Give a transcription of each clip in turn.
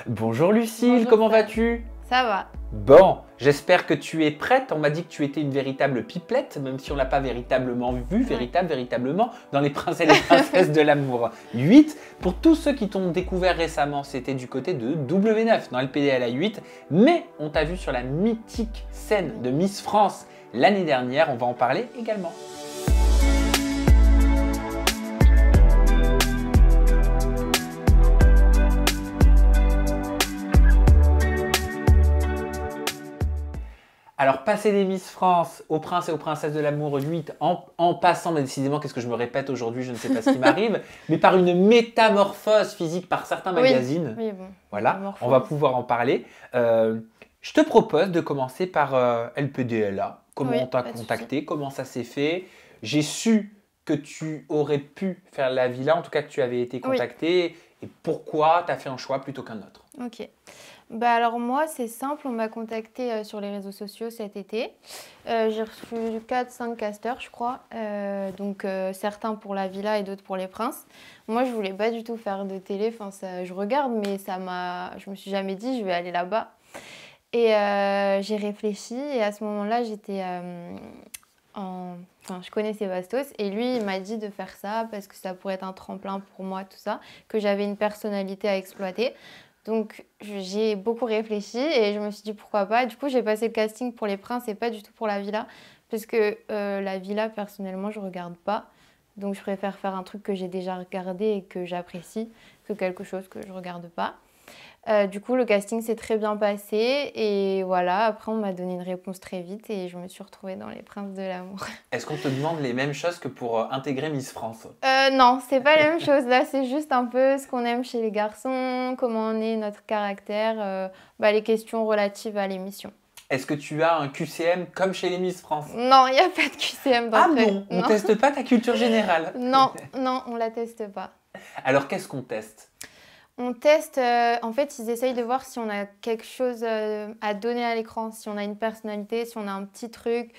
Bonjour Lucille, Bonjour comment Sam. vas-tu? Ça va. Bon, j'espère que tu es prête. On m'a dit que tu étais une véritable pipelette, même si on l'a pas véritablement vu, Ouais. véritablement, dans Les Princes et les Princesses de l'amour 8. Pour tous ceux qui t'ont découvert récemment, c'était du côté de W9 dans LPDLA 8, mais on t'a vu sur la mythique scène de Miss France l'année dernière, on va en parler également. Alors, passer des Miss France aux Princes et aux Princesses de l'amour 8 en passant, mais décidément, qu'est-ce que je me répète aujourd'hui, je ne sais pas ce qui m'arrive, mais par une métamorphose physique par certains magazines. Oui, bon. Voilà, Métamorphose. on va pouvoir en parler. Je te propose de commencer par LPDLA. Comment Oui, on t'a pas de contacté, comment ça s'est fait. J'ai su que tu aurais pu faire la villa, en tout cas que tu avais été Oui. contacté, et pourquoi tu as fait un choix plutôt qu'un autre. Ok. Bah alors moi, c'est simple, on m'a contacté sur les réseaux sociaux cet été. J'ai reçu 4-5 casteurs, je crois. Donc certains pour la villa et d'autres pour les princes. Moi, je voulais pas du tout faire de télé. Enfin, ça, je regarde, mais je me suis jamais dit je vais aller là-bas. Et j'ai réfléchi et à ce moment-là, Enfin, je connaissais Bastos et lui, il m'a dit de faire ça parce que ça pourrait être un tremplin pour moi, tout ça, que j'avais une personnalité à exploiter. Donc, j'ai beaucoup réfléchi et je me suis dit pourquoi pas. Du coup, j'ai passé le casting pour les princes et pas du tout pour la villa parce que la villa, personnellement, je regarde pas. Donc, je préfère faire un truc que j'ai déjà regardé et que j'apprécie que quelque chose que je regarde pas. Du coup, le casting s'est très bien passé et voilà, après on m'a donné une réponse très vite et je me suis retrouvée dans Les Princes de l'amour. Est-ce qu'on te demande les mêmes choses que pour intégrer Miss France? Non, c'est pas la même chose. Là, c'est juste un peu ce qu'on aime chez les garçons, comment on est, notre caractère, les questions relatives à l'émission. Est-ce que tu as un QCM comme chez les Miss France? Non, il n'y a pas de QCM Ah d'entrée. bon, on Non. teste pas ta culture générale? Non, non, on la teste pas. Alors qu'est-ce qu'on teste? On teste, en fait, ils essayent de voir si on a quelque chose à donner à l'écran, si on a une personnalité, si on a un petit truc.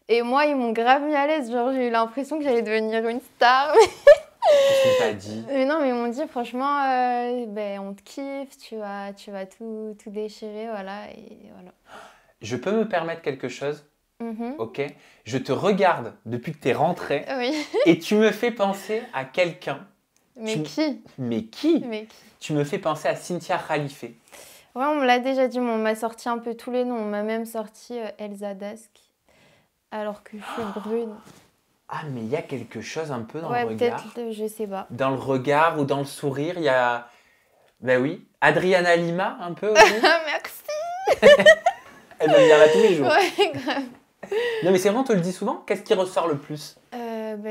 Et moi, ils m'ont grave mis à l'aise. Genre, j'ai eu l'impression que j'allais devenir une star. Qu'est-ce qu'on t'a dit? Mais non, mais ils m'ont dit, franchement, on te kiffe, tu vas tout déchirer, voilà. Et voilà. Je peux me permettre quelque chose? Mhm. Ok. Je te regarde depuis que tu es rentrée Oui. et tu me fais penser à quelqu'un. Mais qui? Mais qui? Mais qui? Tu me fais penser à Cynthia Khalife. Ouais, on me l'a déjà dit, mais on m'a sorti un peu tous les noms. On m'a même sorti Elsa Dusk, alors que je suis brune. Ah, mais il y a quelque chose un peu dans Ouais, le regard. peut-être, je sais pas. Dans le regard ou dans le sourire, il y a... Ben oui, Adriana Lima un peu aussi. Merci. Elle va venir là tous les jours. Ouais, grave. Non mais c'est vrai, on te le dit souvent. Qu'est-ce qui ressort le plus?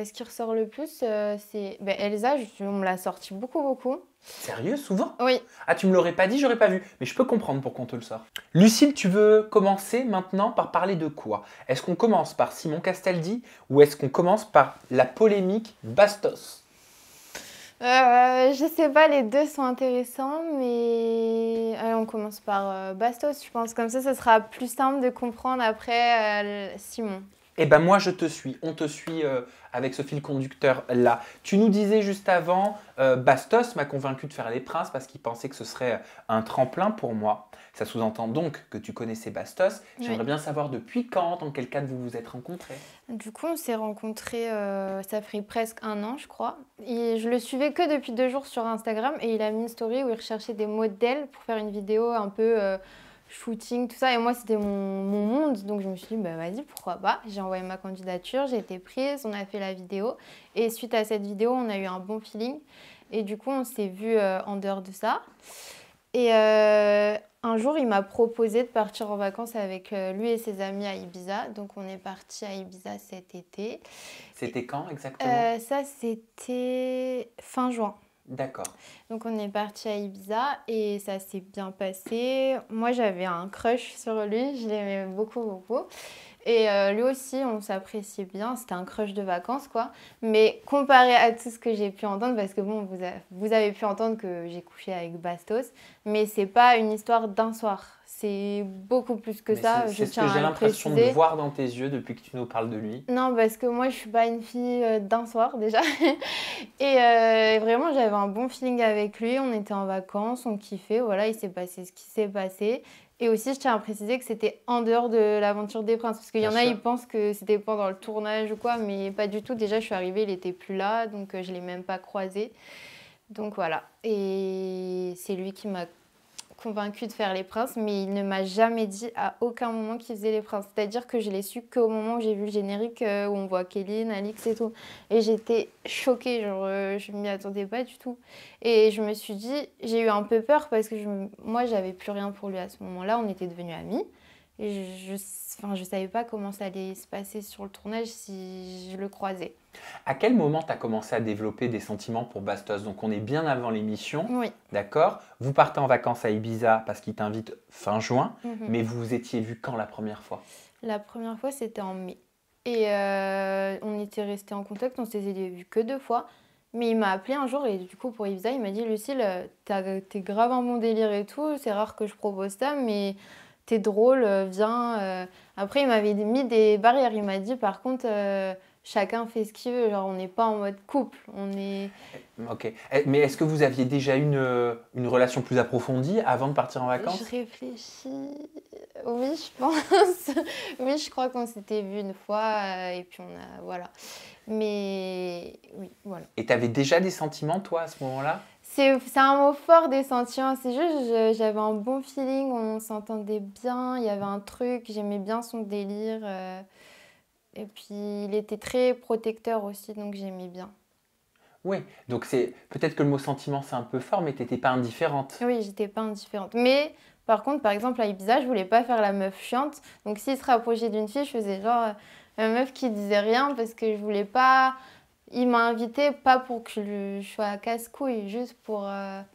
Ce qui ressort le plus, c'est Elsa. On me l'a sorti beaucoup, beaucoup. Sérieux, souvent? Oui. Ah, tu me l'aurais pas dit, j'aurais pas vu. Mais je peux comprendre pourquoi on te le sort. Lucille, tu veux commencer maintenant par parler de quoi? Est-ce qu'on commence par Simon Castaldi ou est-ce qu'on commence par la polémique Bastos? Je sais pas, les deux sont intéressants, mais allez, on commence par Bastos, je pense. Comme ça sera plus simple de comprendre après Simon. Eh ben moi je te suis, on te suit avec ce fil conducteur là. Tu nous disais juste avant, Bastos m'a convaincu de faire Les Princes parce qu'il pensait que ce serait un tremplin pour moi. Ça sous-entend donc que tu connaissais Bastos. J'aimerais Oui. bien savoir depuis quand, dans quel cadre vous vous êtes rencontrés. Du coup, on s'est rencontrés, ça fait presque 1 an, je crois. Et je le suivais que depuis 2 jours sur Instagram et il a mis une story où il recherchait des modèles pour faire une vidéo un peu shooting, tout ça. Et moi, c'était mon monde. Donc, je me suis dit, vas-y, pourquoi pas. J'ai envoyé ma candidature, j'ai été prise, on a fait la vidéo. Et suite à cette vidéo, on a eu un bon feeling. Et du coup, on s'est vus en dehors de ça. Et un jour, il m'a proposé de partir en vacances avec lui et ses amis à Ibiza. Donc, on est parti à Ibiza cet été. C'était quand exactement? Ça, c'était fin juin. D'accord. Donc, on est parti à Ibiza et ça s'est bien passé. Moi, j'avais un crush sur lui. Je l'aimais beaucoup, beaucoup. Et lui aussi, on s'appréciait bien. C'était un crush de vacances, quoi. Mais comparé à tout ce que j'ai pu entendre, parce que bon, vous avez pu entendre que j'ai couché avec Bastos, mais c'est pas une histoire d'un soir. C'est beaucoup plus que Mais ça, je c'est ce que tiens j'ai à le l'impression de préciser. voir dans tes yeux depuis que tu nous parles de lui. Non, parce que moi, je suis pas une fille d'un soir déjà. Et vraiment, j'avais un bon feeling avec lui. On était en vacances, on kiffait. Voilà, il s'est passé ce qui s'est passé. Et aussi, je tiens à préciser que c'était en dehors de l'aventure des princes. Parce qu'il y Bien en a, sûr. ils pensent que c'était pendant le tournage ou quoi, mais pas du tout. Déjà, je suis arrivée, il était plus là, donc je l'ai même pas croisé. Donc voilà. Et c'est lui qui m'a convaincue de faire les princes, mais il ne m'a jamais dit à aucun moment qu'il faisait les princes. C'est-à-dire que je l'ai su qu'au moment où j'ai vu le générique où on voit Kéline, Alix et tout. Et j'étais choquée, genre je m'y attendais pas du tout. Et je me suis dit, j'ai eu un peu peur parce que moi j'avais plus rien pour lui à ce moment-là, on était devenus amis. Et enfin, je savais pas comment ça allait se passer sur le tournage si je le croisais. À quel moment tu as commencé à développer des sentiments pour Bastos? Donc on est bien avant l'émission, Oui. d'accord? Vous partez en vacances à Ibiza parce qu'il t'invite fin juin, Mhm. mais vous vous étiez vus quand la première fois? La première fois, c'était en mai. Et on était restés en contact, on s'était vus que 2 fois. Mais il m'a appelé un jour et du coup, pour Ibiza, il m'a dit Lucille, t'es grave un bon délire et tout. C'est rare que je propose ça, mais t'es drôle, viens. Après, il m'avait mis des barrières. Il m'a dit, par contre, chacun fait ce qu'il veut. Genre, on n'est pas en mode couple. On est. Ok. Mais est-ce que vous aviez déjà une relation plus approfondie avant de partir en Je vacances? réfléchis. Oui, je pense. Oui, je crois qu'on s'était vu une fois et puis on a. Voilà. Mais oui, voilà. Et tu avais déjà des sentiments, toi, à ce moment-là? C'est un mot fort des sentiments. C'est juste, j'avais un bon feeling, on s'entendait bien, il y avait un truc, j'aimais bien son délire. Et puis, il était très protecteur aussi, donc j'aimais bien. Oui, donc c'est peut-être que le mot sentiment c'est un peu fort, mais t'étais pas indifférente. Oui, j'étais pas indifférente. Mais par contre, par exemple, à Ibiza, je voulais pas faire la meuf chiante. Donc, s'il se rapprochait d'une fille, je faisais genre la meuf qui disait rien parce que je voulais pas. Il m'a invité pas pour que je sois à casse-couille, juste pour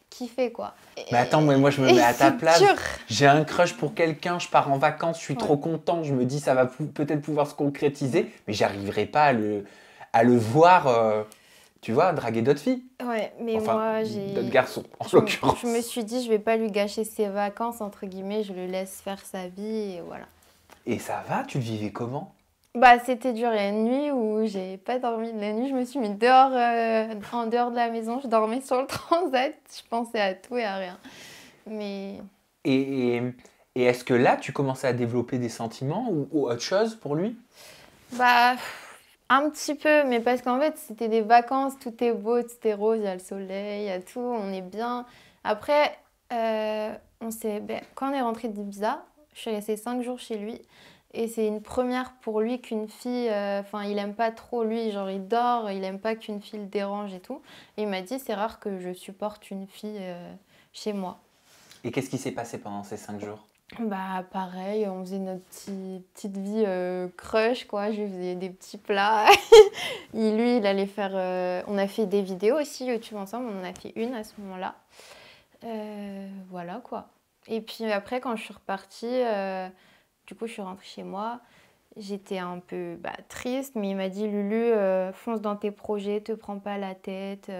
kiffer quoi. Mais attends, moi je me Et mets à ta c'est place. dur. J'ai un crush pour quelqu'un, je pars en vacances, je suis Ouais. trop content, je me dis ça va peut-être pouvoir se concrétiser, mais j'arriverai pas à le voir, tu vois, draguer d'autres filles. Ouais, mais Enfin, moi, d'autres garçons, en je l'occurrence. me suis dit, je vais pas lui gâcher ses vacances, entre guillemets, je le laisse faire sa vie, et voilà. Et ça va, tu le vivais comment? Bah, c'était dur, il y a une nuit où j'ai pas dormi de la nuit, je me suis mis dehors, en dehors de la maison, je dormais sur le transat, je pensais à tout et à rien. Mais Et, et, et est-ce que là, tu commençais à développer des sentiments ou autre chose pour lui? bah, un petit peu, mais parce qu'en fait, c'était des vacances, tout est beau, tout est rose, il y a le soleil, il y a tout, on est bien. Après, quand on est rentré d'Ibiza, je suis restée 5 jours chez lui. Et c'est une première pour lui qu'une fille, enfin, il aime pas trop lui, genre il dort, il aime pas qu'une fille le dérange et tout. Et il m'a dit, c'est rare que je supporte une fille chez moi. Et qu'est-ce qui s'est passé pendant ces 5 jours? Bah pareil, on faisait notre petite vie crush quoi, je lui faisais des petits plats. Lui, il allait faire... on a fait des vidéos aussi YouTube ensemble, on en a fait une à ce moment-là. Voilà quoi. Et puis après, quand je suis repartie, du coup je suis rentrée chez moi, j'étais un peu triste, mais il m'a dit Lulu, fonce dans tes projets, te prends pas la tête,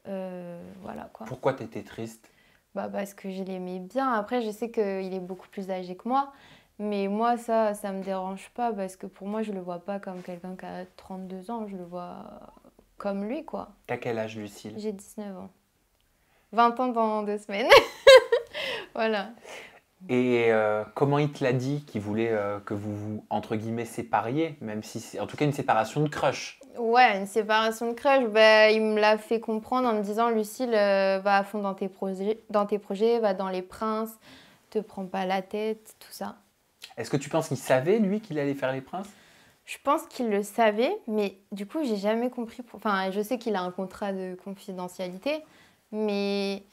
voilà quoi. Pourquoi t'étais triste? Parce que je l'aimais bien. Après, je sais qu'il est beaucoup plus âgé que moi. Mais moi, ça me dérange pas parce que pour moi, je le vois pas comme quelqu'un qui a 32 ans. Je le vois comme lui, quoi. T'as quel âge, Lucille? J'ai 19 ans. 20 ans dans 2 semaines. Voilà. Et comment il te l'a dit qu'il voulait que vous vous, entre guillemets, sépariez, même si c'est en tout cas une séparation de crush? Ouais, une séparation de crush, il me l'a fait comprendre en me disant Lucille, va à fond dans tes projets, va dans les princes, te prends pas la tête, tout ça. Est-ce que tu penses qu'il savait, lui, qu'il allait faire les princes? Je pense qu'il le savait, mais du coup, j'ai jamais compris. Enfin, je sais qu'il a un contrat de confidentialité, mais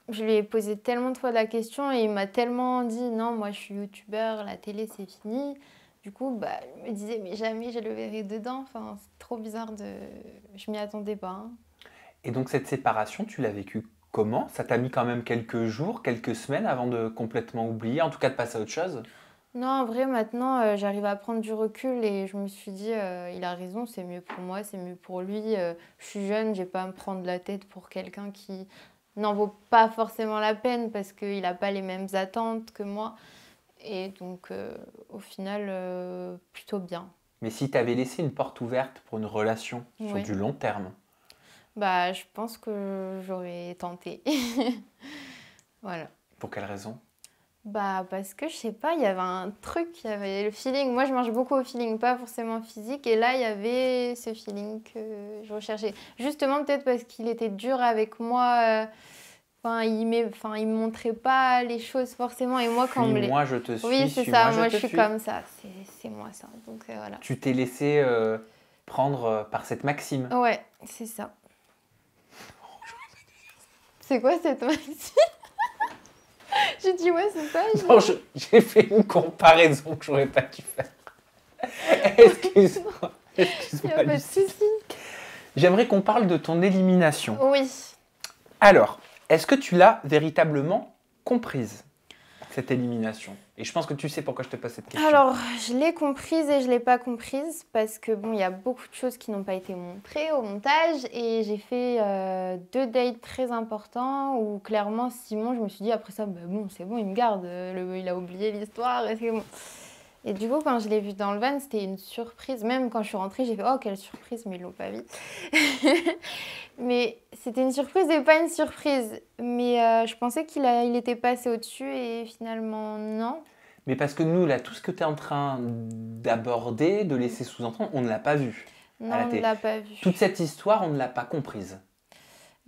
je lui ai posé tellement de fois la question et il m'a tellement dit non, moi je suis youtubeur, la télé c'est fini. Du coup, je me disais, mais jamais je le verrai dedans. Enfin, c'est trop bizarre de. Je m'y attendais pas. Hein. Et donc cette séparation, tu l'as vécue comment? Ça t'a mis quand même quelques jours, quelques semaines avant de complètement oublier, en tout cas de passer à autre chose? Non, en vrai, maintenant, j'arrive à prendre du recul et je me suis dit, il a raison, c'est mieux pour moi, c'est mieux pour lui. Je suis jeune, j'ai pas à me prendre la tête pour quelqu'un qui n'en vaut pas forcément la peine parce qu'il n'a pas les mêmes attentes que moi. Et donc, au final, plutôt bien. Mais si tu avais laissé une porte ouverte pour une relation sur Oui. du long terme, Bah, je pense que j'aurais tenté. Voilà. pour quelle raison? Bah, parce que je sais pas, il y avait un truc, il y avait le feeling. Moi, je marche beaucoup au feeling, pas forcément physique. Et là, il y avait ce feeling que je recherchais. Justement, peut-être parce qu'il était dur avec moi. Enfin, il me montrait pas les choses forcément. Et moi, quand on me les... Moi je te suis, Oui, c'est ça. Moi, je suis comme ça. C'est moi, ça. Donc, voilà. Tu t'es laissé prendre par cette maxime. Ouais, c'est ça. C'est quoi cette maxime? J'ai dit, ouais, c'est ça. Non, j'ai fait une comparaison que j'aurais pas dû faire. Excuse-moi. Il n'y Excuse-moi, a pas de Lucie. souci. J'aimerais qu'on parle de ton élimination. Oui. Alors, est-ce que tu l'as véritablement comprise, cette élimination? Et je pense que tu sais pourquoi je te pose cette question. Alors, je l'ai comprise et je ne l'ai pas comprise parce que bon, il y a beaucoup de choses qui n'ont pas été montrées au montage et j'ai fait 2 dates très importants où clairement Simon, je me suis dit après ça, bah bon, c'est bon, il me garde, il a oublié l'histoire et c'est bon. Et du coup, quand je l'ai vu dans le van, c'était une surprise. Même quand je suis rentrée, j'ai fait oh, quelle surprise, mais ils l'ont pas vu. Mais c'était une surprise et pas une surprise. Mais je pensais il était passé au-dessus et finalement non. Mais parce que nous, là, tout ce que tu es en train d'aborder, de laisser sous-entendre, on ne l'a pas vu. Non, on ne l'a pas vu. Toute cette histoire, on ne l'a pas comprise.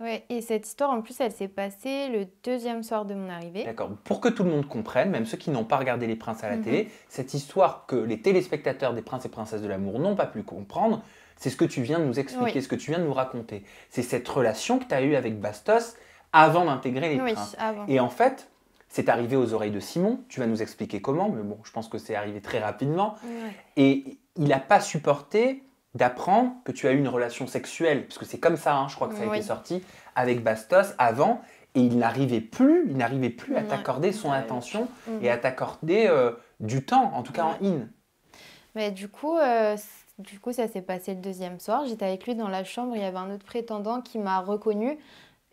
Ouais, et cette histoire, en plus, elle s'est passée le 2e soir de mon arrivée. D'accord. Pour que tout le monde comprenne, même ceux qui n'ont pas regardé Les Princes à la télé, cette histoire que les téléspectateurs des Princes et Princesses de l'amour n'ont pas pu comprendre, c'est ce que tu viens de nous expliquer, ce que tu viens de nous raconter. C'est cette relation que tu as eue avec Bastos avant d'intégrer les Princes. Avant. Et en fait, c'est arrivé aux oreilles de Simon. Tu vas nous expliquer comment, mais bon, je pense que c'est arrivé très rapidement. Ouais. Et il n'a pas supporté d'apprendre que tu as eu une relation sexuelle, parce que c'est comme ça, je crois que ça a été sorti, avec Bastos avant, et il n'arrivait plus à t'accorder son attention et à t'accorder du temps, en tout cas en in. Mais du coup, ça s'est passé le 2e soir. J'étais avec lui dans la chambre, il y avait un autre prétendant qui m'a reconnue.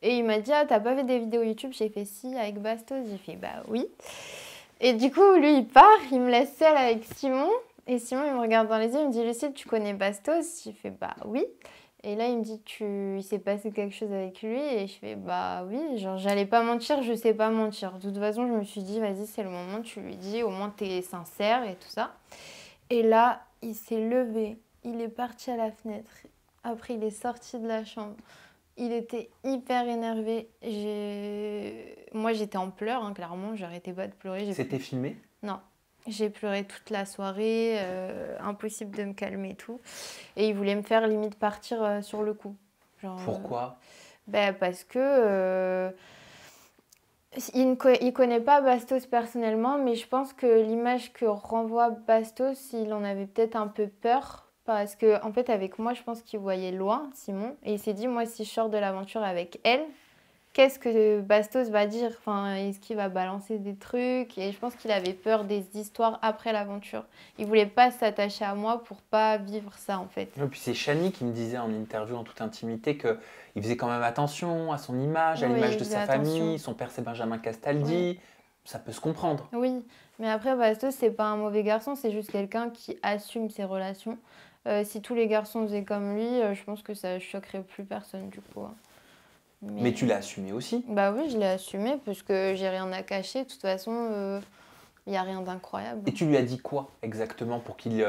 Et il m'a dit, ah, t'as pas fait des vidéos YouTube? J'ai fait si, avec Bastos. J'ai fait, bah oui. Et du coup, lui, il part, il me laisse seule avec Simon. Et Simon, il me regarde dans les yeux, il me dit, Lucille, tu connais Bastos? J'ai fait, bah oui. Et là, il me dit, il s'est passé quelque chose avec lui? Et je fais, bah oui. Genre, j'allais pas mentir, je sais pas mentir. De toute façon, je me suis dit, vas-y, c'est le moment, tu lui dis, au moins t'es sincère et tout ça. Et là, il s'est levé, il est parti à la fenêtre. Après, il est sorti de la chambre. Il était hyper énervé. Moi, j'étais en pleurs, clairement. J'arrêtais pas de pleurer. C'était filmé? Non. J'ai pleuré toute la soirée. Impossible de me calmer et tout. Et il voulait me faire limite partir sur le coup. Genre, pourquoi? Parce que... il ne connaît pas Bastos personnellement, mais je pense que l'image que renvoie Bastos, il en avait peut-être un peu peur. Parce que, en fait, avec moi, je pense qu'il voyait loin, Simon. Et il s'est dit, moi, si je sors de l'aventure avec elle, qu'est-ce que Bastos va dire? Enfin, est-ce qu'il va balancer des trucs? Et je pense qu'il avait peur des histoires après l'aventure. Il voulait pas s'attacher à moi pour pas vivre ça, en fait. Et puis c'est Chani qui me disait en interview en toute intimité qu'il faisait quand même attention à son image, à l'image de sa famille. Son père, c'est Benjamin Castaldi. Ça peut se comprendre. Oui, mais après, Bastos, c'est pas un mauvais garçon, c'est juste quelqu'un qui assume ses relations. Si tous les garçons faisaient comme lui, je pense que ça choquerait plus personne du coup. Mais tu l'as assumé aussi? Bah oui, je l'ai assumé parce que j'ai rien à cacher. De toute façon, il n'y a rien d'incroyable. Et tu lui as dit quoi exactement pour qu'il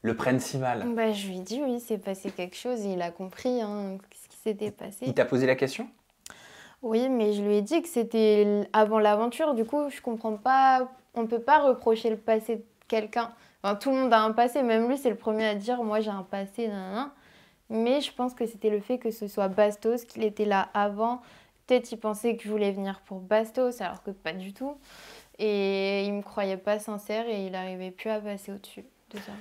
le prenne si mal? Bah, je lui ai dit oui, c'est passé quelque chose et il a compris ce qui s'était passé. Il t'a posé la question? Oui, mais je lui ai dit que c'était avant l'aventure. Du coup, je comprends pas. On peut pas reprocher le passé de quelqu'un. Enfin, tout le monde a un passé, même lui, c'est le premier à dire moi j'ai un passé, nanana. Mais je pense que c'était le fait que ce soit Bastos, qu'il était là avant. Peut-être il pensait que je voulais venir pour Bastos, alors que pas du tout. Et il me croyait pas sincère et il n'arrivait plus à passer au-dessus de ça.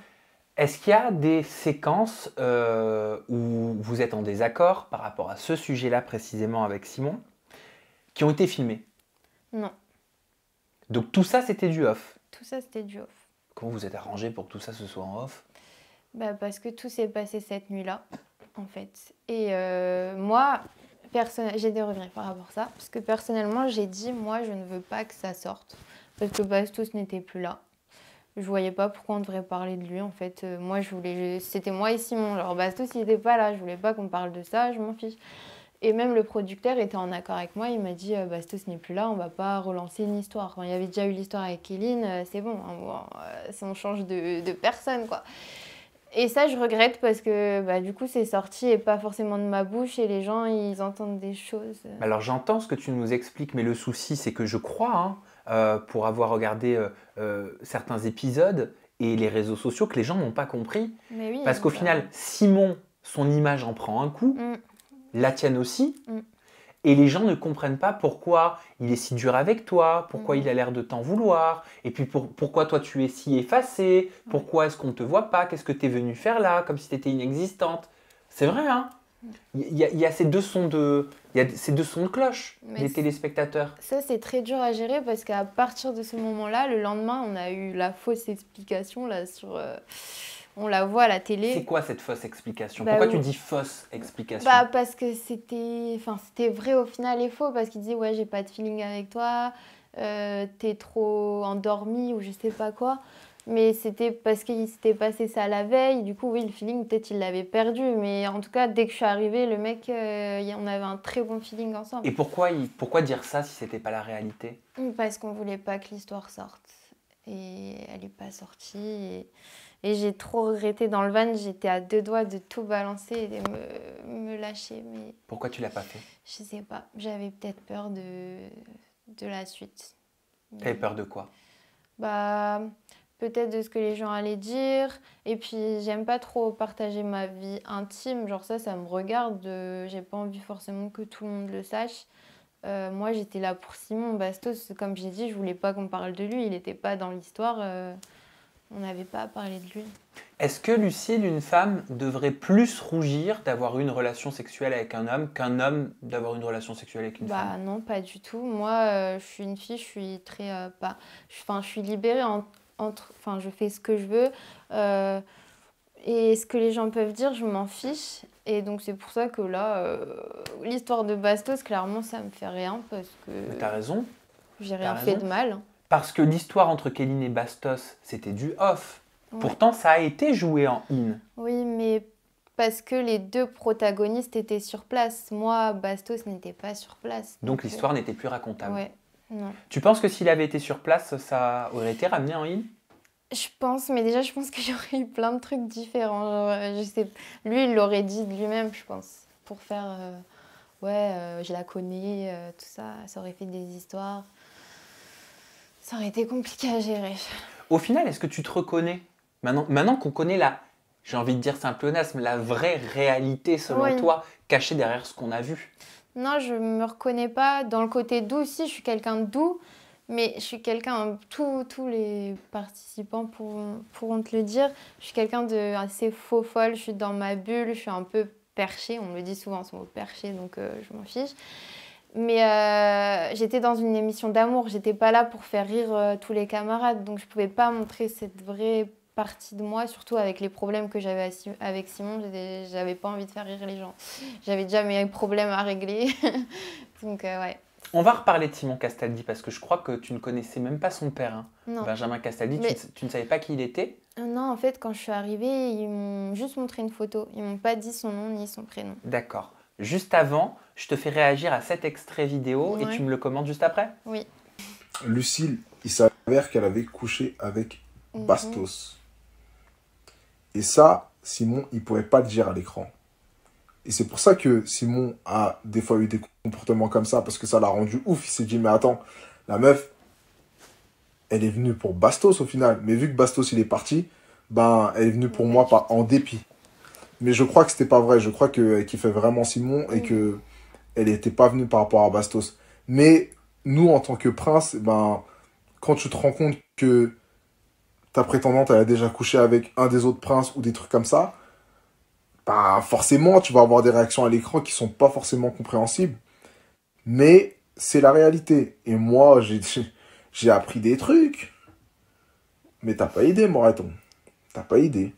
Est-ce qu'il y a des séquences où vous êtes en désaccord par rapport à ce sujet-là précisément avec Simon, qui ont été filmées? Non. Donc tout ça, c'était du off? Tout ça, c'était du off. Comment vous êtes arrangé pour que tout ça se soit en off? Parce que tout s'est passé cette nuit-là, en fait. Et moi, J'ai des regrets par rapport à ça. Parce que personnellement, j'ai dit, moi, je ne veux pas que ça sorte. Parce que Bastos n'était plus là. Je voyais pas pourquoi on devrait parler de lui, en fait. Moi, c'était moi et Simon. Genre, Bastos, il n'était pas là. Je voulais pas qu'on parle de ça, je m'en fiche. Et même le producteur était en accord avec moi. Il m'a dit, Bastos n'est plus là, on va pas relancer une histoire. Quand il y avait déjà eu l'histoire avec Kéline, c'est bon. On change de personne, quoi. Et ça, je regrette parce que du coup, c'est sorti et pas forcément de ma bouche et les gens, ils entendent des choses. Alors j'entends ce que tu nous expliques, mais le souci, c'est que je crois, pour avoir regardé certains épisodes et les réseaux sociaux, que les gens n'ont pas compris. Mais oui, Parce qu'au final, Simon, son image en prend un coup, la tienne aussi, et les gens ne comprennent pas pourquoi il est si dur avec toi, pourquoi il a l'air de t'en vouloir, et puis pourquoi toi tu es si effacée, pourquoi est-ce qu'on ne te voit pas, qu'est-ce que tu es venue faire là, comme si tu étais inexistante. C'est vrai, hein? Il y a ces deux sons de cloche des téléspectateurs. Ça, c'est très dur à gérer parce qu'à partir de ce moment-là, le lendemain, on a eu la fausse explication là sur... on la voit à la télé. C'est quoi cette fausse explication? Pourquoi tu dis fausse explication? Parce que c'était vrai au final et faux. Parce qu'il disait, ouais, j'ai pas de feeling avec toi, t'es trop endormi ou je sais pas quoi. Mais c'était parce qu'il s'était passé ça la veille. Du coup, oui, le feeling, peut-être il l'avait perdu. Mais en tout cas, dès que je suis arrivée, le mec, on avait un très bon feeling ensemble. Et pourquoi dire ça si c'était pas la réalité? Parce qu'on voulait pas que l'histoire sorte. Et elle n'est pas sortie. Et j'ai trop regretté dans le van. J'étais à 2 doigts de tout balancer et de me lâcher. Mais pourquoi tu l'as pas fait? Je sais pas. J'avais peut-être peur de la suite. T'avais peur de quoi? Peut-être de ce que les gens allaient dire. Et puis, j'aime pas trop partager ma vie intime. Genre ça me regarde. J'ai pas envie forcément que tout le monde le sache. Moi, j'étais là pour Simon. Bastos, comme j'ai dit, je voulais pas qu'on parle de lui. Il n'était pas dans l'histoire. On n'avait pas à parler de lui. Est-ce que, Lucille, une femme devrait plus rougir d'avoir eu une relation sexuelle avec un homme qu'un homme d'avoir une relation sexuelle avec une femme? Non, pas du tout. Moi, je suis une fille, je suis très... je suis libérée je fais ce que je veux. Et ce que les gens peuvent dire, je m'en fiche. Et donc, c'est pour ça que là, l'histoire de Bastos, clairement, ça me fait rien parce que... Mais t'as raison. J'ai rien fait de mal. Parce que l'histoire entre Kéline et Bastos, c'était du off. Ouais. Pourtant, ça a été joué en in. Oui, mais parce que les 2 protagonistes étaient sur place. Moi, Bastos n'était pas sur place. Donc l'histoire n'était plus racontable. Ouais, non. Tu penses que s'il avait été sur place, ça aurait été ramené en in? Je pense, mais déjà, je pense qu'il y aurait eu plein de trucs différents. Genre, je sais, lui, il l'aurait dit de lui-même, je pense, pour faire je la connais, tout ça. Ça aurait fait des histoires. Ça aurait été compliqué à gérer. Au final, est-ce que tu te reconnais? Maintenant qu'on connaît j'ai envie de dire c'est un pléonasme, la vraie réalité selon toi, cachée derrière ce qu'on a vu. Non, je me reconnais pas. Dans le côté doux aussi, je suis quelqu'un de doux. Mais je suis quelqu'un, tous les participants pourront te le dire, je suis quelqu'un de assez faux folle, je suis dans ma bulle, je suis un peu perchée, on me dit souvent ce mot perché, donc je m'en fiche. Mais j'étais dans une émission d'amour, j'étais pas là pour faire rire tous les camarades, donc je pouvais pas montrer cette vraie partie de moi, surtout avec les problèmes que j'avais avec Simon, j'avais pas envie de faire rire les gens. J'avais déjà mes problèmes à régler, donc ouais. On va reparler de Simon Castaldi parce que je crois que tu ne connaissais même pas son père. Non. Benjamin Castaldi, tu ne savais pas qui il était? Non, en fait, quand je suis arrivée, ils m'ont juste montré une photo. Ils m'ont pas dit son nom ni son prénom. D'accord. Juste avant, je te fais réagir à cet extrait vidéo et tu me le commandes juste après? Oui. Lucille, il s'avère qu'elle avait couché avec Bastos. Et ça, Simon, il pouvait pas le dire à l'écran. Et c'est pour ça que Simon a des fois eu des comportements comme ça, parce que ça l'a rendu ouf. Il s'est dit, mais attends, la meuf, elle est venue pour Bastos au final. Mais vu que Bastos, il est parti, elle est venue pour moi en dépit. Mais je crois que c'était pas vrai. Je crois qu'il kiffait vraiment Simon et qu'elle n'était pas venue par rapport à Bastos. Mais nous, en tant que prince, quand tu te rends compte que ta prétendante, elle a déjà couché avec un des autres princes ou des trucs comme ça, forcément, tu vas avoir des réactions à l'écran qui sont pas forcément compréhensibles. Mais c'est la réalité. Et moi, j'ai appris des trucs. Mais t'as pas idée, Moreton. T'as pas idée.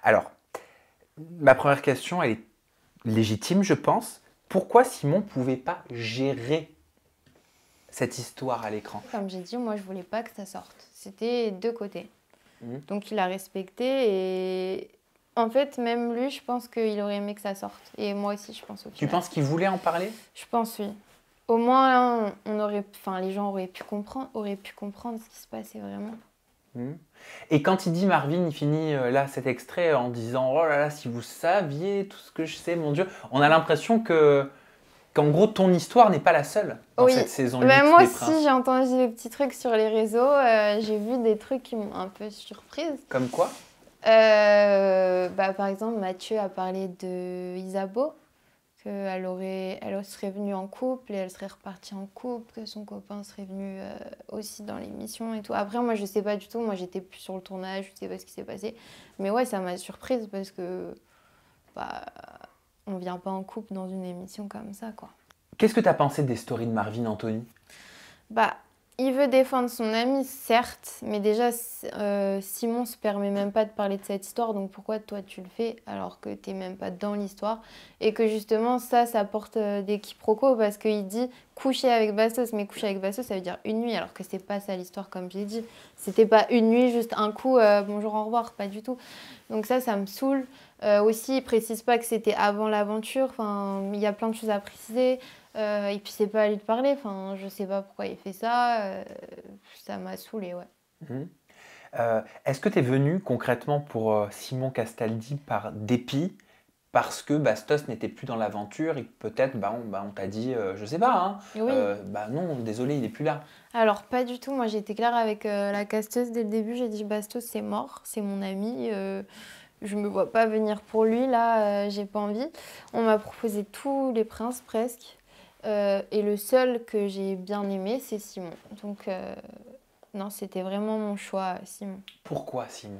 Alors, ma première question, elle est légitime, je pense. Pourquoi Simon pouvait pas gérer cette histoire à l'écran? Comme j'ai dit, moi, je voulais pas que ça sorte. C'était deux côtés. Mhm. Donc, il a respecté et en fait, même lui, je pense qu'il aurait aimé que ça sorte. Et moi aussi, je pense au Tu final. penses qu'il voulait en parler? Je pense, oui. Au moins, là, les gens auraient pu comprendre ce qui se passait vraiment. Et quand il dit Marvin, il finit là cet extrait en disant oh là là, si vous saviez tout ce que je sais, mon Dieu, on a l'impression qu'en gros ton histoire n'est pas la seule dans Oui. cette saison 8 Ben, moi des aussi, Princes. j'ai entendu des petits trucs sur les réseaux. J'ai vu des trucs qui m'ont un peu surprise. Comme quoi? Par exemple, Mathieu a parlé de Isabeau, qu'elle serait venue en couple et elle serait repartie en couple, que son copain serait venu aussi dans l'émission et tout. Après, moi, je sais pas du tout. Moi, j'étais plus sur le tournage, je sais pas ce qui s'est passé. Mais ouais, ça m'a surprise parce que on vient pas en couple dans une émission comme ça, quoi. Qu'est-ce que tu as pensé des stories de Marvin, Anthony? Il veut défendre son ami, certes, mais déjà, Simon se permet même pas de parler de cette histoire, donc pourquoi toi tu le fais alors que t'es même pas dans l'histoire? Et que justement, ça porte des quiproquos parce qu'il dit coucher avec Bastos, mais coucher avec Bastos, ça veut dire une nuit, alors que c'est pas ça l'histoire, comme j'ai dit. C'était pas une nuit, juste un coup, bonjour, au revoir, pas du tout. Donc ça me saoule. Aussi, il précise pas que c'était avant l'aventure, enfin, il y a plein de choses à préciser. Et puis c'est pas à lui de parler, enfin, je sais pas pourquoi il fait ça, ça m'a saoulée, ouais. Est-ce que tu es venu concrètement pour Simon Castaldi par dépit parce que Bastos n'était plus dans l'aventure et que peut-être on t'a dit, je sais pas, hein, Oui. non, désolé, il est plus là. Alors pas du tout, moi j'étais claire avec la casteuse dès le début, j'ai dit Bastos c'est mort, c'est mon ami, je me vois pas venir pour lui, là j'ai pas envie. On m'a proposé tous les princes presque. Et le seul que j'ai bien aimé, c'est Simon. Donc, non, c'était vraiment mon choix, Simon. Pourquoi Simon?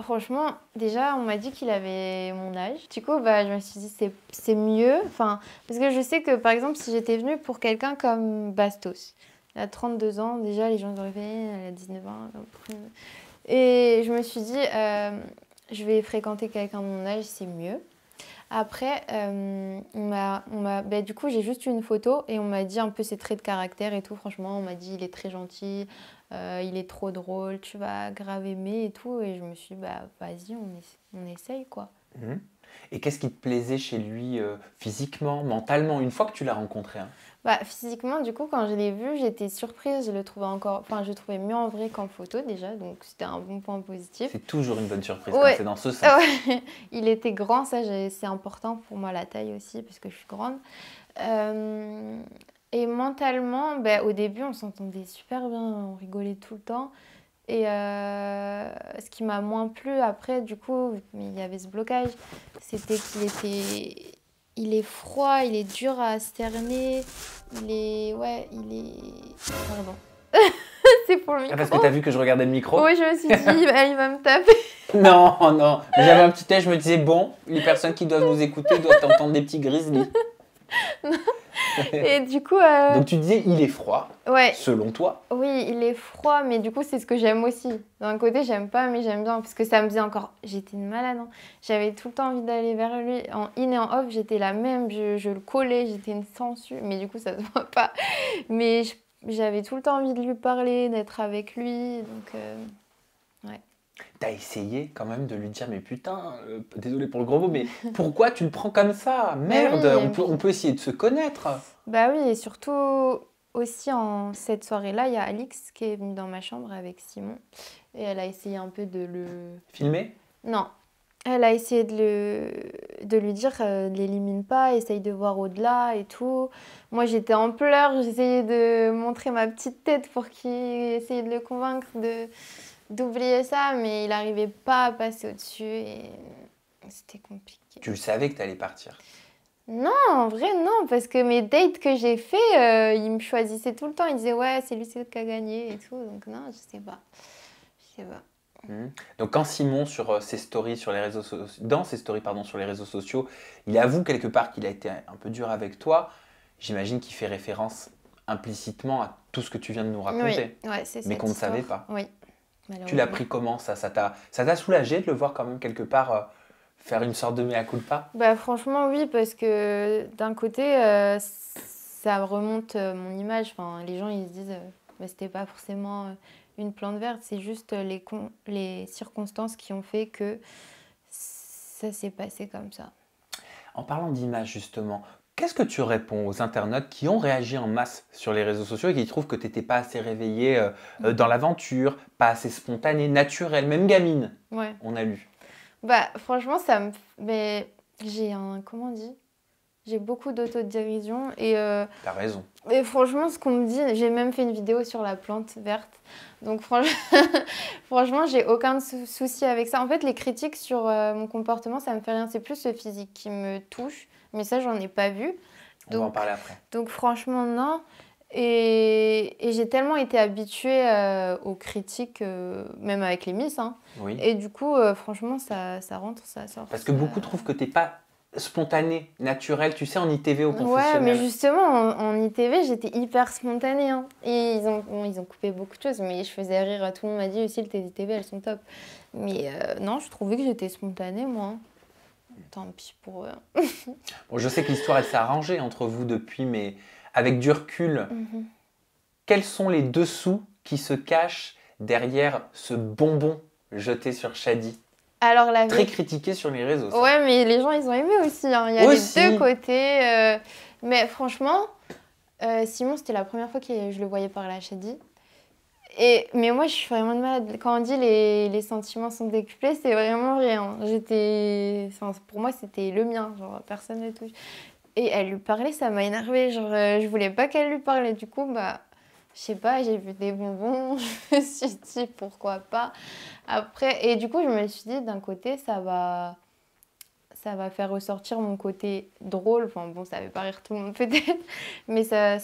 Franchement, déjà, on m'a dit qu'il avait mon âge. Du coup, je me suis dit, c'est mieux. Enfin, parce que je sais que, par exemple, si j'étais venue pour quelqu'un comme Bastos, il a 32 ans, déjà, les gens auraient fait, elle a 19 ans. Et je me suis dit, je vais fréquenter quelqu'un de mon âge, c'est mieux. Après, du coup, j'ai juste eu une photo et on m'a dit un peu ses traits de caractère et tout. Franchement, on m'a dit il est très gentil, il est trop drôle, tu vas grave aimer et tout. Et je me suis dit, vas-y, on essaye, quoi. Et qu'est-ce qui te plaisait chez lui physiquement, mentalement, une fois que tu l'as rencontré, hein? Physiquement, du coup, quand je l'ai vu, j'étais surprise. Je le trouvais mieux en vrai qu'en photo déjà, donc c'était un bon point positif. C'est toujours une bonne surprise Ouais. quand c'est dans ce sens. Ouais. Il était grand, ça c'est important pour moi, la taille aussi, parce que je suis grande. Et mentalement, au début, on s'entendait super bien, on rigolait tout le temps. Et ce qui m'a moins plu après, du coup, mais il y avait ce blocage, c'était il est froid, il est dur à cerner, Pardon. C'est pour le micro. Parce que t'as vu que je regardais le micro? Oui, je me suis dit, il va me taper. Non. J'avais un petit œil, je me disais, bon, les personnes qui doivent nous écouter doivent entendre des petits grizzlies. Et du coup... Donc tu disais, il est froid, ouais. Selon toi? Oui, il est froid, mais du coup, c'est ce que j'aime aussi. D'un côté, j'aime pas, mais j'aime bien, parce que ça me faisait encore... J'étais une malade, hein. J'avais tout le temps envie d'aller vers lui. En in et en off, j'étais la même, je le collais, j'étais une sangsue, mais du coup, ça se voit pas. Mais j'avais tout le temps envie de lui parler, d'être avec lui, donc... ouais. T'as essayé quand même de lui dire, mais putain, désolé pour le gros mot, mais pourquoi tu le prends comme ça? Merde, oui, on peut essayer de se connaître. Oui, et surtout, aussi en cette soirée-là, il y a Alix qui est venue dans ma chambre avec Simon. Et elle a essayé un peu de le... Filmer? Non. Elle a essayé de lui dire, ne l'élimine pas, essaye de voir au-delà et tout. Moi, j'étais en pleurs, j'essayais de montrer ma petite tête pour qu'il essaye de le convaincre d'oublier ça, mais il n'arrivait pas à passer au-dessus et c'était compliqué. Tu savais que t'allais partir? Non, en vrai, non, parce que mes dates que j'ai fait, ils me choisissaient tout le temps. Ils disaient, ouais, c'est lui qui a gagné et tout. Donc, non, je sais pas. Donc, quand Simon, sur ses stories sur les réseaux sociaux, dans ses stories, sur les réseaux sociaux, il avoue quelque part qu'il a été un peu dur avec toi, j'imagine qu'il fait référence implicitement à tout ce que tu viens de nous raconter. Oui, ouais, c'est ça. Mais qu'on ne savait pas. Oui. Tu l'as pris comment ça t'a soulagé de le voir quand même quelque part Faire une sorte de mea culpa? Bah franchement oui, parce que d'un côté, ça remonte mon image. Enfin, les gens ils se disent, bah, c'était pas forcément une plante verte, c'est juste les circonstances qui ont fait que ça s'est passé comme ça. En parlant d'image justement, qu'est-ce que tu réponds aux internautes qui ont réagi en masse sur les réseaux sociaux et qui trouvent que tu n'étais pas assez réveillée dans l'aventure, pas assez spontanée, naturelle, même gamine, Ouais. on a lu. Bah franchement, mais j'ai comment on dit? J'ai beaucoup d'autodérision et T'as raison. franchement, ce qu'on me dit, j'ai même fait une vidéo sur la plante verte. Donc franchement, j'ai aucun souci avec ça. En fait, les critiques sur mon comportement, ça me fait rien. C'est plus le physique qui me touche. Mais ça, j'en ai pas vu. On va en parler après. Donc franchement, non. Et j'ai tellement été habituée aux critiques, même avec les Miss. Hein. Oui. Et du coup, franchement, ça rentre, ça sort. Parce que beaucoup trouvent que t'es pas spontanée, naturelle, tu sais, en ITV au confessionnal. Ouais, mais justement, en ITV, j'étais hyper spontanée. Hein. Et ils ont coupé beaucoup de choses, mais je faisais rire. Tout le monde m'a dit aussi, tes ITV, elles sont top. Mais non, je trouvais que j'étais spontanée, moi. Hein. Tant pis pour eux. Bon, je sais que l'histoire, elle s'est arrangée entre vous depuis, mais avec du recul, quels sont les dessous qui se cachent derrière ce bonbon jeté sur Shadi? Alors, très critiqué sur les réseaux. Ça. Ouais, mais les gens, ils ont aimé aussi. Hein. Il y a les deux côtés. Mais franchement, Simon, c'était la première fois que je le voyais parler à Shadi. Mais moi, je suis vraiment de malade. Quand on dit les sentiments sont décuplés, c'est vraiment rien. Pour moi, c'était le mien. Genre, personne ne touche. Et elle lui parlait, ça m'a énervée. Genre, je voulais pas qu'elle lui parlait. Du coup, bah... Je sais pas, j'ai vu des bonbons, je me suis dit pourquoi pas. Après, et du coup, je me suis dit d'un côté, ça va faire ressortir mon côté drôle. Enfin bon, ça fait pas rire tout le monde peut-être, mais ça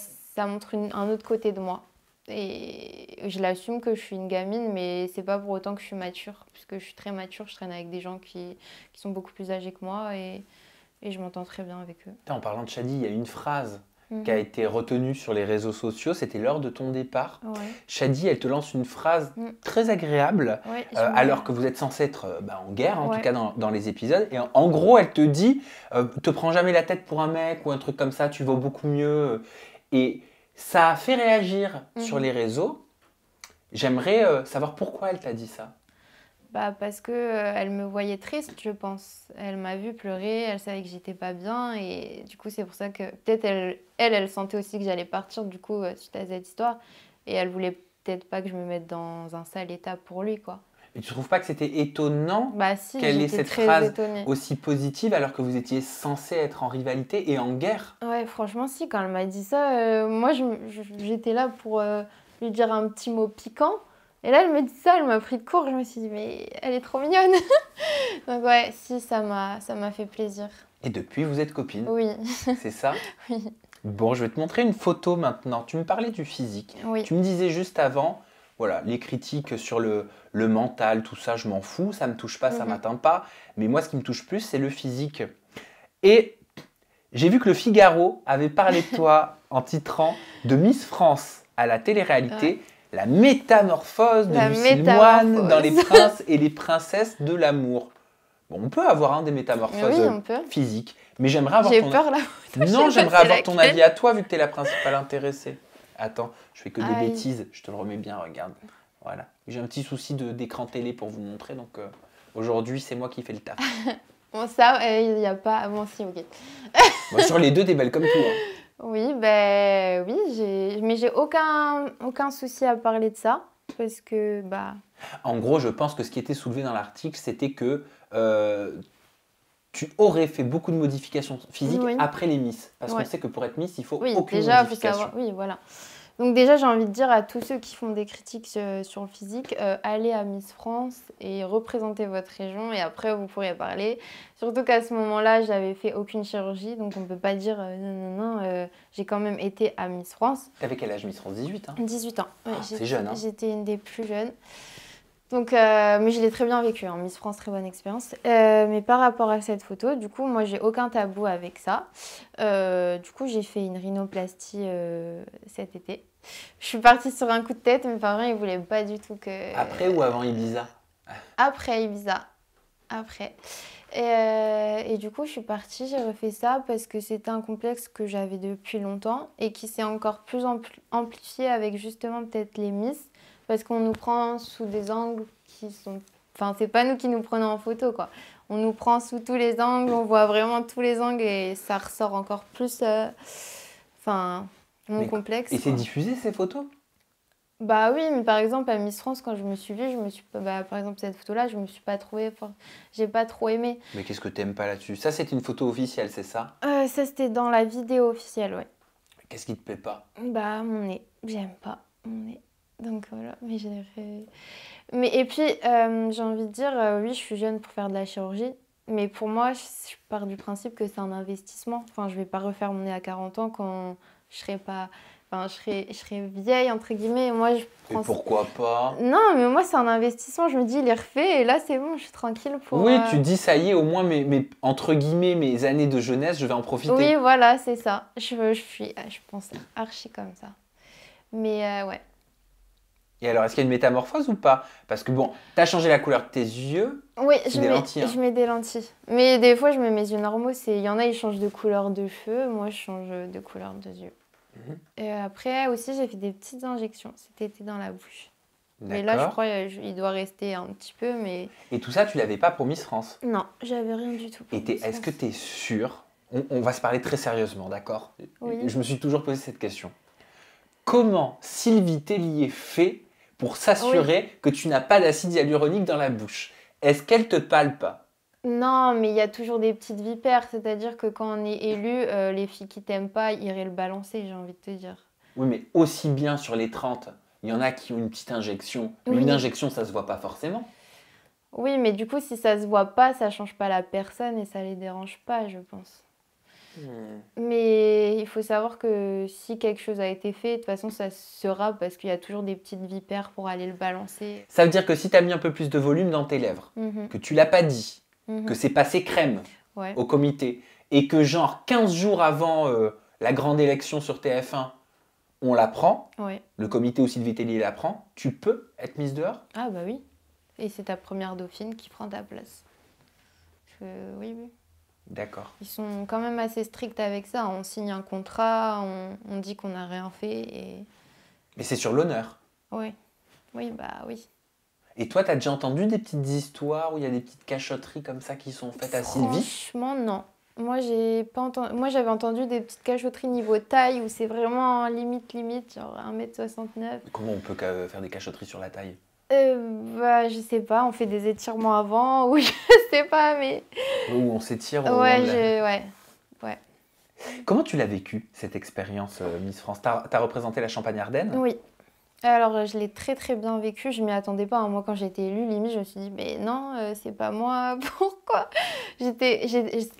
montre un autre côté de moi. Et je l'assume que je suis une gamine, mais c'est pas pour autant que je suis mature, puisque je suis très mature, je traîne avec des gens qui sont beaucoup plus âgés que moi et je m'entends très bien avec eux. En parlant de Shadi, il y a une phrase qui a été retenue sur les réseaux sociaux, c'était lors de ton départ. Ouais. Shadi, elle te lance une phrase très agréable, alors que vous êtes censé être en guerre, en tout cas dans les épisodes. Et en gros, elle te dit, te prends jamais la tête pour un mec ou un truc comme ça, tu vaux beaucoup mieux. Et ça a fait réagir sur les réseaux. J'aimerais savoir pourquoi elle t'a dit ça. Bah parce que elle me voyait triste, je pense. Elle m'a vue pleurer, elle savait que j'étais pas bien et du coup c'est pour ça que peut-être elle sentait aussi que j'allais partir du coup suite à cette histoire et elle voulait peut-être pas que je me mette dans un sale état pour lui quoi. Et tu trouves pas que c'était étonnant si, qu'elle ait cette phrase aussi positive alors que vous étiez censé être en rivalité et en guerre? Ouais, franchement si, quand elle m'a dit ça, moi j'étais là pour lui dire un petit mot piquant. Et là, elle me dit ça, elle m'a pris de court. Je me suis dit, mais elle est trop mignonne. Donc ouais, si, ça m'a fait plaisir. Et depuis, vous êtes copines? Oui. C'est ça? Oui. Bon, je vais te montrer une photo maintenant. Tu me parlais du physique. Oui. Tu me disais juste avant, voilà, les critiques sur le mental, tout ça, je m'en fous. Ça ne me touche pas, ça ne m'atteint pas. Mais moi, ce qui me touche plus, c'est le physique. Et j'ai vu que le Figaro avait parlé de toi en titrant de Miss France à la télé-réalité. Ouais. La métamorphose de Lucille Moine dans Les Princes et les Princesses de l'amour. Bon, on peut avoir des métamorphoses physiques, mais j'aimerais avoir ton... J'ai peur là. Non, j'aimerais avoir ton avis à toi, vu que tu es la principale intéressée. Attends, je fais que des bêtises, je te le remets bien, regarde. Voilà. J'ai un petit souci d'écran télé pour vous montrer, donc aujourd'hui, c'est moi qui fais le taf. Bon, ça, il n'y a pas... Bon, si, ok. Bon, sur les deux, t'es belle comme tout. Hein. Oui, mais j'ai aucun souci à parler de ça, parce que, En gros, je pense que ce qui était soulevé dans l'article, c'était que tu aurais fait beaucoup de modifications physiques après les Miss. Parce qu'on sait que pour être Miss, il faut aucune modification. Faut savoir, oui, voilà. Donc déjà, j'ai envie de dire à tous ceux qui font des critiques sur le physique, allez à Miss France et représentez votre région et après vous pourrez parler. Surtout qu'à ce moment-là, j'avais fait aucune chirurgie, donc on ne peut pas dire non, j'ai quand même été à Miss France. T'avais quel âge Miss France? 18 ans? 18 ans, ouais, c'est jeune. Hein. J'étais une des plus jeunes. Donc, mais je l'ai très bien vécu, hein. Miss France, très bonne expérience. Mais par rapport à cette photo, du coup, moi, j'ai aucun tabou avec ça. Du coup, j'ai fait une rhinoplastie cet été. Je suis partie sur un coup de tête, mes parents, ils ne voulaient pas du tout que... Après ou avant Ibiza? Après Ibiza. Après. Et du coup, je suis partie, j'ai refait ça parce que c'était un complexe que j'avais depuis longtemps et qui s'est encore plus amplifié avec justement peut-être les Miss parce qu'on nous prend sous des angles qui sont... Enfin, c'est pas nous qui nous prenons en photo, quoi. On nous prend sous tous les angles, on voit vraiment tous les angles et ça ressort encore plus... Enfin, mon complexe. Et c'est diffusé ces photos? Bah oui, mais par exemple à Miss France, quand je me suis vue, je me suis pas, bah, par exemple cette photo-là, je me suis pas trouvée, j'ai pas trop aimé. Mais qu'est-ce que t'aimes pas là-dessus? Ça, c'est une photo officielle, c'est ça? Ça c'était dans la vidéo officielle, ouais. Qu'est-ce qui te plaît pas? Bah mon nez, j'aime pas mon nez. Donc voilà, mais mais et puis j'ai envie de dire, oui, je suis jeune pour faire de la chirurgie, mais pour moi, je pars du principe que c'est un investissement. Enfin, je vais pas refaire mon nez à 40 ans quand je serai pas... Enfin, je serais vieille, entre guillemets. Moi, je prends... Et pourquoi pas? Non, mais moi, c'est un investissement. Je me dis, il est refait et là, c'est bon, je suis tranquille pour... Oui, tu dis, ça y est, au moins, entre guillemets, mes années de jeunesse, je vais en profiter. Oui, voilà, c'est ça. Je pense archi comme ça. Mais ouais. Et alors, est-ce qu'il y a une métamorphose ou pas? Parce que bon, t'as changé la couleur de tes yeux. Oui, lentilles, hein. je mets des lentilles. Mais des fois, je mets mes yeux normaux. Il y en a, ils changent de couleur de cheveux. Moi, je change de couleur de yeux. Et après aussi, j'ai fait des petites injections cet été dans la bouche. Mais là, je crois il doit rester un petit peu, mais... Et tout ça, tu l'avais pas pour Miss France? Non, j'avais rien du tout. Et est-ce que tu es sûre? On va se parler très sérieusement, d'accord? Oui. Je me suis toujours posé cette question. Comment Sylvie Tellier fait pour s'assurer que tu n'as pas d'acide hyaluronique dans la bouche? Est-ce qu'elle te palpe? Non, mais il y a toujours des petites vipères. C'est-à-dire que quand on est élu, les filles qui t'aiment pas iraient le balancer, j'ai envie de te dire. Oui, mais aussi bien sur les 30, il y en a qui ont une petite injection. Mais une injection, ça se voit pas forcément. Oui, mais du coup, si ça se voit pas, ça change pas la personne et ça les dérange pas, je pense. Mais il faut savoir que si quelque chose a été fait, de toute façon, ça sera parce qu'il y a toujours des petites vipères pour aller le balancer. Ça veut dire que si tu as mis un peu plus de volume dans tes lèvres, que tu l'as pas dit, que c'est passé crème au comité, et que genre 15 jours avant la grande élection sur TF1, on l'apprend, le comité ou Sylvie Tellier l'apprend, tu peux être mise dehors? Ah bah oui. Et c'est ta première dauphine qui prend ta place. Oui, oui. D'accord. Ils sont quand même assez stricts avec ça. On signe un contrat, on dit qu'on n'a rien fait. Mais c'est sur l'honneur. Oui. Oui, bah oui. Et toi, tu as déjà entendu des petites histoires où il y a des petites cachotteries comme ça qui sont faites à Sylvie? Franchement, non. Moi, j'avais entendu des petites cachotteries niveau taille où c'est vraiment limite, genre 1m69. Comment on peut faire des cachotteries sur la taille? Bah, je sais pas, on fait des étirements avant ou je sais pas, mais... Où on s'étire ouais. Comment tu l'as vécu, cette expérience Miss France? T'as représenté la Champagne-Ardenne? Oui. Alors, je l'ai très très bien vécu, je m'y attendais pas. Moi, quand j'ai été élue, limite, je me suis dit, mais non, c'est pas moi, pourquoi?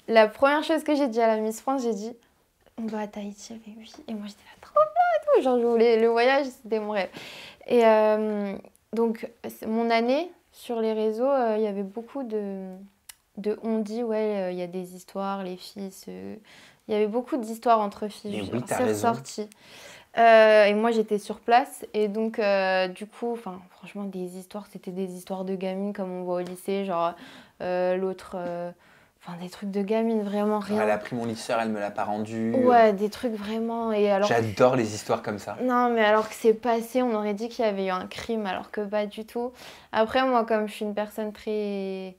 La première chose que j'ai dit à la Miss France, j'ai dit, on va à Tahiti avec lui. Et moi, j'étais là, trop bien et tout. Genre, je voulais le voyage, c'était mon rêve. Et donc, mon année, sur les réseaux, il y avait beaucoup on dit, ouais, il y a des histoires, les filles Il y avait beaucoup d'histoires entre filles. Oui, t'as raison. Ressorti. Et moi, j'étais sur place. Et donc, du coup, franchement, des histoires, c'était des histoires de gamines comme on voit au lycée. Genre, l'autre... des trucs de gamines, vraiment rien. Elle a pris mon lisseur, elle me l'a pas rendu. Ouais, des trucs vraiment... Et alors... J'adore les histoires comme ça. Non, mais alors que c'est passé, on aurait dit qu'il y avait eu un crime, alors que pas du tout. Après, moi, comme je suis une personne très...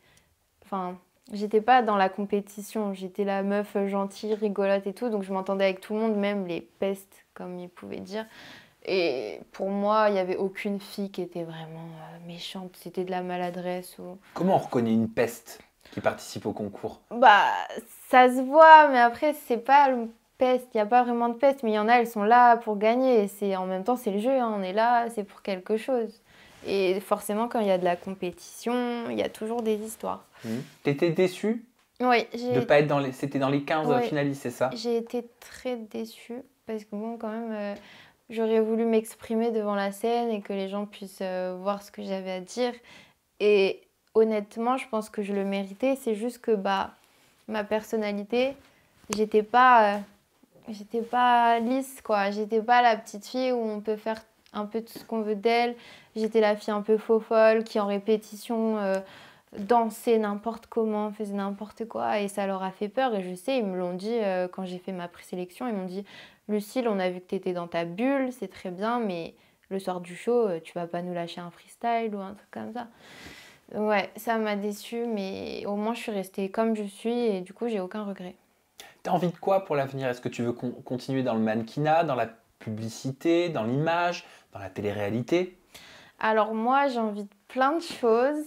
j'étais pas dans la compétition. J'étais la meuf gentille, rigolote et tout. Donc, je m'entendais avec tout le monde, même les pestes, comme ils pouvaient dire. Et pour moi, il n'y avait aucune fille qui était vraiment méchante. C'était de la maladresse ou... Comment on reconnaît une peste qui participe au concours? Bah, ça se voit, mais après, c'est pas le peste. Il n'y a pas vraiment de peste, mais il y en a, elles sont là pour gagner. En même temps, c'est le jeu, hein. On est là, c'est pour quelque chose. Et forcément, quand il y a de la compétition, il y a toujours des histoires. T'étais déçue? Oui. De pas être C'était dans les 15 finalistes, c'est ça? J'ai été très déçue, parce que bon, quand même... J'aurais voulu m'exprimer devant la scène et que les gens puissent voir ce que j'avais à dire. Et honnêtement, je pense que je le méritais. C'est juste que ma personnalité, j'étais pas lisse, quoi. J'étais pas la petite fille où on peut faire un peu tout ce qu'on veut d'elle. J'étais la fille un peu faux-folle qui en répétition dansaient n'importe comment, faisaient n'importe quoi et ça leur a fait peur. Et je sais, ils me l'ont dit quand j'ai fait ma présélection, ils m'ont dit « Lucille, on a vu que tu étais dans ta bulle, c'est très bien, mais le soir du show, tu vas pas nous lâcher un freestyle ou un truc comme ça. » Ouais, ça m'a déçue, mais au moins je suis restée comme je suis et du coup, j'ai aucun regret. T'as envie de quoi pour l'avenir? Est-ce que tu veux continuer dans le mannequinat, dans la publicité, dans l'image, dans la télé-réalité? Alors moi, j'ai envie de plein de choses,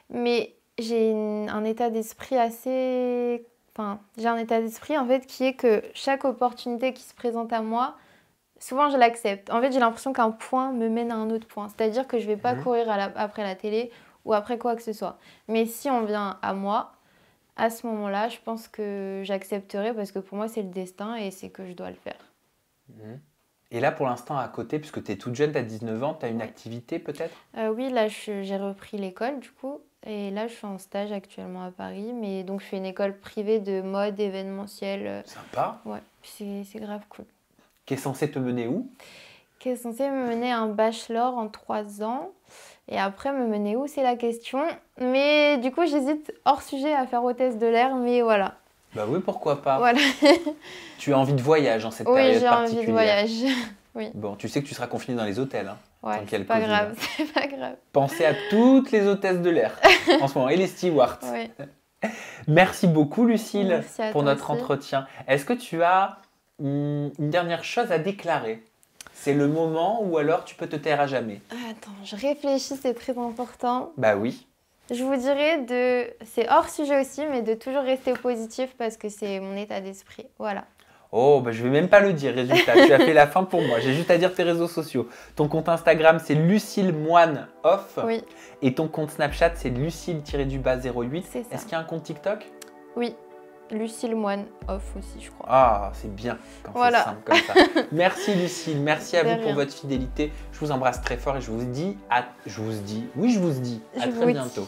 mais j'ai un état d'esprit assez... Enfin, j'ai un état d'esprit en fait qui est que chaque opportunité qui se présente à moi, souvent je l'accepte. En fait, j'ai l'impression qu'un point me mène à un autre point. C'est-à-dire que je vais pas courir après la télé ou après quoi que ce soit. Mais si on vient à moi, à ce moment-là, je pense que j'accepterai parce que pour moi, c'est le destin et c'est que je dois le faire. Et là, pour l'instant, à côté, puisque tu es toute jeune, tu as 19 ans, tu as une activité peut-être? Oui, là, j'ai repris l'école du coup. Et là, je suis en stage actuellement à Paris. Mais donc, je fais une école privée de mode événementiel. Sympa. Ouais, c'est grave cool. Qui est censé te mener où? Qui est censé me mener un bachelor en 3 ans. Et après, me mener où, c'est la question. Mais du coup, j'hésite hors sujet à faire hôtesse de l'air. Mais voilà. Bah oui, pourquoi pas. Voilà. Tu as envie de voyage en cette Oui, période j'ai particulière. envie de voyage. Oui. Bon, tu sais que tu seras confiné dans les hôtels. Hein, Ouais, tant qu'il y a le c'est pas Covid. grave, c'est pas grave. Pensez à toutes les hôtesses de l'air en ce moment et les stewards. Oui. Merci beaucoup, Lucille, Merci à pour toi notre aussi. entretien. Est-ce que tu as une dernière chose à déclarer? C'est le moment ou alors tu peux te taire à jamais? Attends, je réfléchis, c'est très important. Bah oui. Je vous dirais c'est hors sujet aussi, mais de toujours rester positif parce que c'est mon état d'esprit. Voilà. Oh, bah je vais même pas le dire, résultat. Tu as fait la fin pour moi. J'ai juste à dire tes réseaux sociaux. Ton compte Instagram, c'est Lucille Moine Off. Oui, Et ton compte Snapchat, c'est Lucille-08. c'est ça. Est-ce qu'il y a un compte TikTok? Oui. Lucille Moine Off aussi, je crois. Ah, c'est bien quand Voilà. c'est simple comme ça. Merci Lucille, merci à De vous pour rien. votre fidélité. Je vous embrasse très fort et je vous dis à très bientôt.